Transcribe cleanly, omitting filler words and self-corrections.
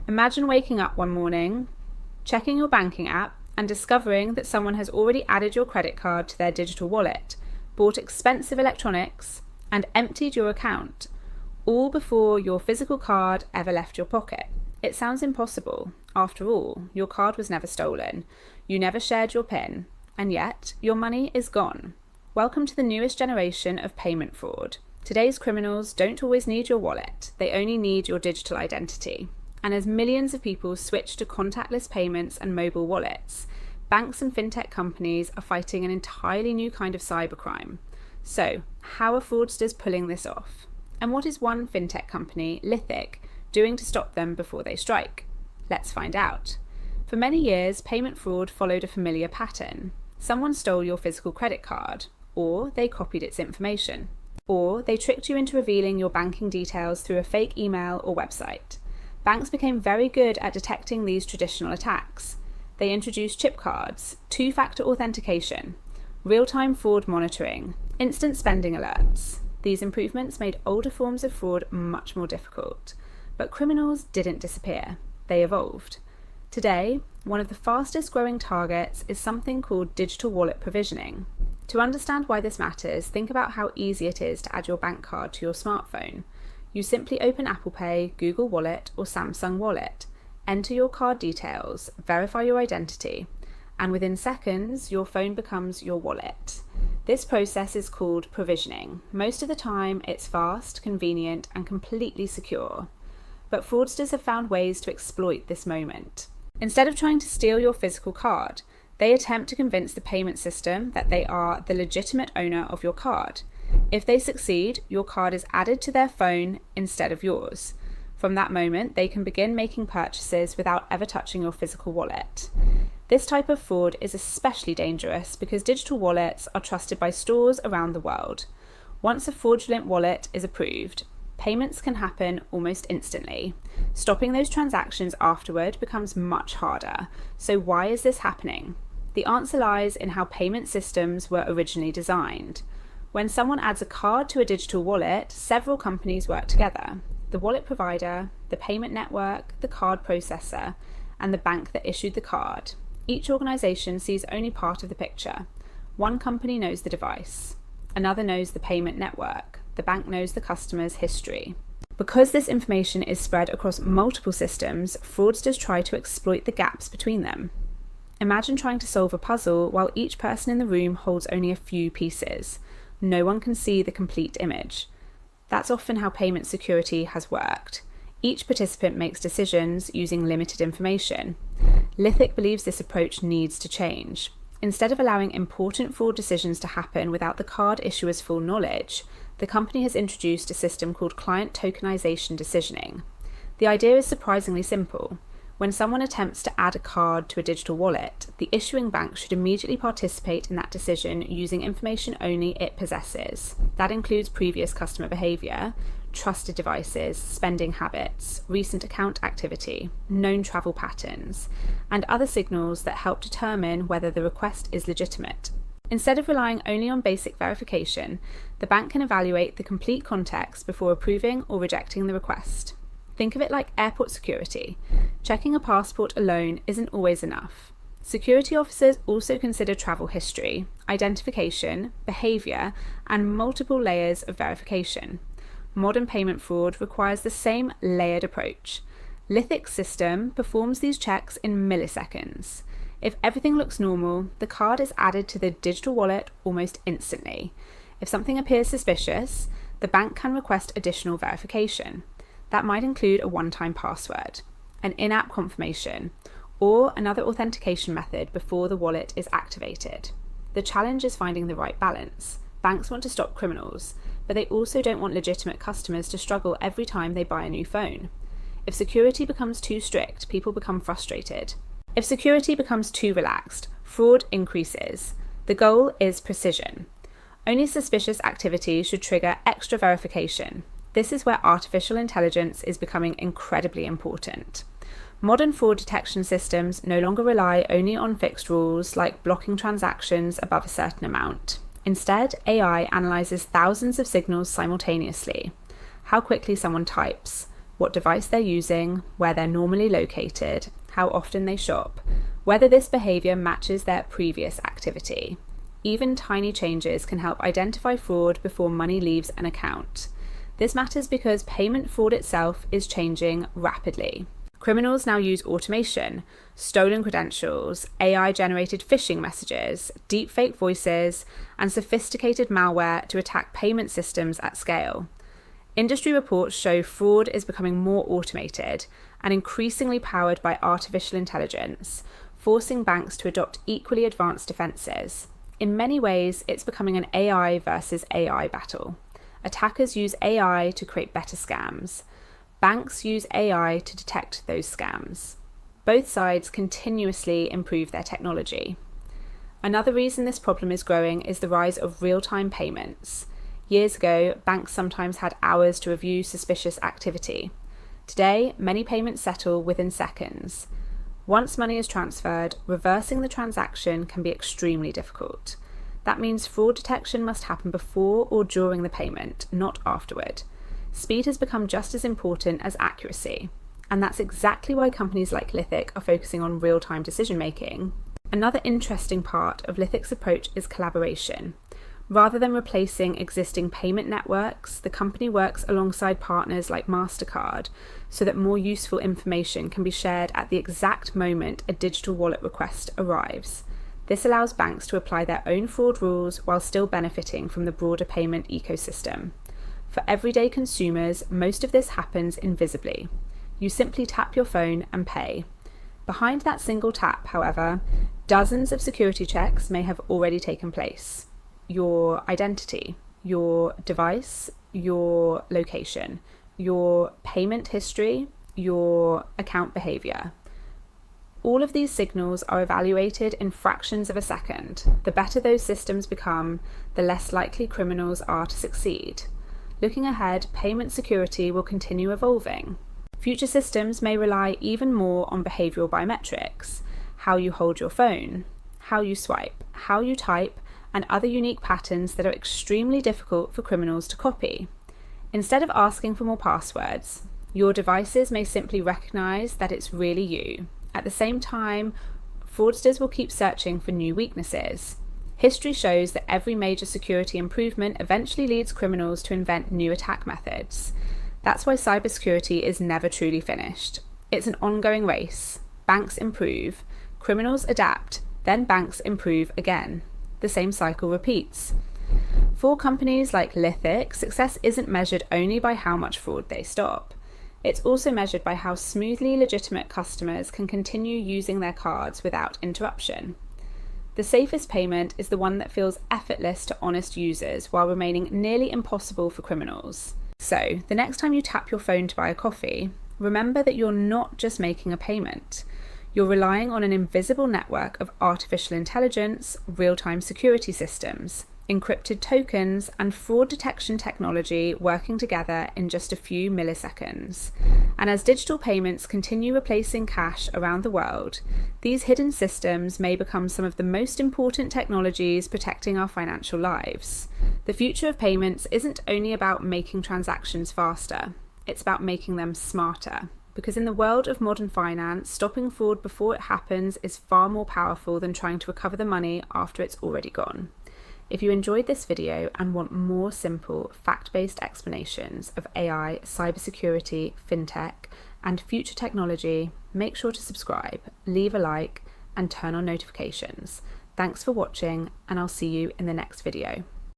Imagine waking up one morning, checking your banking app, and discovering that someone has already added your credit card to their digital wallet, bought expensive electronics, and emptied your account, all before your physical card ever left your pocket. It sounds impossible. After all, your card was never stolen, you never shared your PIN, and yet your money is gone. Welcome to the newest generation of payment fraud. Today's criminals don't always need your wallet, they only need your digital identity. And as millions of people switch to contactless payments and mobile wallets, banks and fintech companies are fighting an entirely new kind of cybercrime. So, how are fraudsters pulling this off? And what is one fintech company, Lithic, doing to stop them before they strike? Let's find out. For many years, payment fraud followed a familiar pattern. Someone stole your physical credit card, or they copied its information, or they tricked you into revealing your banking details through a fake email or website. Banks became very good at detecting these traditional attacks. They introduced chip cards, two-factor authentication, real-time fraud monitoring, instant spending alerts. These improvements made older forms of fraud much more difficult. But criminals didn't disappear. They evolved. Today, one of the fastest growing targets is something called digital wallet provisioning. To understand why this matters, think about how easy it is to add your bank card to your smartphone. You simply open Apple Pay, Google Wallet, or Samsung Wallet, enter your card details, verify your identity, and within seconds, your phone becomes your wallet. This process is called provisioning. Most of the time, it's fast, convenient, and completely secure. But fraudsters have found ways to exploit this moment. Instead of trying to steal your physical card, they attempt to convince the payment system that they are the legitimate owner of your card. If they succeed, your card is added to their phone instead of yours. From that moment, they can begin making purchases without ever touching your physical wallet. This type of fraud is especially dangerous because digital wallets are trusted by stores around the world. Once a fraudulent wallet is approved, payments can happen almost instantly. Stopping those transactions afterward becomes much harder. So why is this happening? The answer lies in how payment systems were originally designed. When someone adds a card to a digital wallet, several companies work together. The wallet provider, the payment network, the card processor, and the bank that issued the card. Each organization sees only part of the picture. One company knows the device. Another knows the payment network. The bank knows the customer's history. Because this information is spread across multiple systems, fraudsters try to exploit the gaps between them. Imagine trying to solve a puzzle while each person in the room holds only a few pieces. No one can see the complete image. That's often how payment security has worked. Each participant makes decisions using limited information. Lithic believes this approach needs to change. Instead of allowing important fraud decisions to happen without the card issuer's full knowledge, the company has introduced a system called client tokenization decisioning. The idea is surprisingly simple. When someone attempts to add a card to a digital wallet, the issuing bank should immediately participate in that decision using information only it possesses. That includes previous customer behavior, trusted devices, spending habits, recent account activity, known travel patterns, and other signals that help determine whether the request is legitimate. Instead of relying only on basic verification, the bank can evaluate the complete context before approving or rejecting the request. Think of it like airport security. Checking a passport alone isn't always enough. Security officers also consider travel history, identification, behavior, and multiple layers of verification. Modern payment fraud requires the same layered approach. Lithic's system performs these checks in milliseconds. If everything looks normal, the card is added to the digital wallet almost instantly. If something appears suspicious, the bank can request additional verification. That might include a one-time password, an in-app confirmation, or another authentication method before the wallet is activated. The challenge is finding the right balance. Banks want to stop criminals, but they also don't want legitimate customers to struggle every time they buy a new phone. If security becomes too strict, people become frustrated. If security becomes too relaxed, fraud increases. The goal is precision. Only suspicious activity should trigger extra verification. This is where artificial intelligence is becoming incredibly important. Modern fraud detection systems no longer rely only on fixed rules like blocking transactions above a certain amount. Instead, AI analyzes thousands of signals simultaneously. How quickly someone types, what device they're using, where they're normally located, how often they shop, whether this behaviour matches their previous activity. Even tiny changes can help identify fraud before money leaves an account. This matters because payment fraud itself is changing rapidly. Criminals now use automation, stolen credentials, AI-generated phishing messages, deepfake voices, and sophisticated malware to attack payment systems at scale. Industry reports show fraud is becoming more automated and increasingly powered by artificial intelligence, forcing banks to adopt equally advanced defences. In many ways, it's becoming an AI versus AI battle. Attackers use AI to create better scams. Banks use AI to detect those scams. Both sides continuously improve their technology. Another reason this problem is growing is the rise of real-time payments. Years ago, banks sometimes had hours to review suspicious activity. Today, many payments settle within seconds. Once money is transferred, reversing the transaction can be extremely difficult. That means fraud detection must happen before or during the payment, not afterward. Speed has become just as important as accuracy, and that's exactly why companies like Lithic are focusing on real-time decision-making. Another interesting part of Lithic's approach is collaboration. Rather than replacing existing payment networks, the company works alongside partners like MasterCard so that more useful information can be shared at the exact moment a digital wallet request arrives. This allows banks to apply their own fraud rules while still benefiting from the broader payment ecosystem. For everyday consumers, most of this happens invisibly. You simply tap your phone and pay. Behind that single tap, however, dozens of security checks may have already taken place. Your identity, your device, your location, your payment history, your account behavior. All of these signals are evaluated in fractions of a second. The better those systems become, the less likely criminals are to succeed. Looking ahead, payment security will continue evolving. Future systems may rely even more on behavioral biometrics, how you hold your phone, how you swipe, how you type, and other unique patterns that are extremely difficult for criminals to copy. Instead of asking for more passwords, your devices may simply recognize that it's really you. At the same time, fraudsters will keep searching for new weaknesses. History shows that every major security improvement eventually leads criminals to invent new attack methods. That's why cybersecurity is never truly finished. It's an ongoing race. Banks improve, criminals adapt, then banks improve again. The same cycle repeats. For companies like Lithic, success isn't measured only by how much fraud they stop. It's also measured by how smoothly legitimate customers can continue using their cards without interruption. The safest payment is the one that feels effortless to honest users while remaining nearly impossible for criminals. So, the next time you tap your phone to buy a coffee, remember that you're not just making a payment. You're relying on an invisible network of artificial intelligence, real-time security systems, encrypted tokens, and fraud detection technology working together in just a few milliseconds. And as digital payments continue replacing cash around the world, these hidden systems may become some of the most important technologies protecting our financial lives. The future of payments isn't only about making transactions faster, it's about making them smarter. Because in the world of modern finance, stopping fraud before it happens is far more powerful than trying to recover the money after it's already gone. If you enjoyed this video and want more simple, fact-based explanations of AI, cybersecurity, fintech, and future technology, make sure to subscribe, leave a like, and turn on notifications. Thanks for watching, and I'll see you in the next video.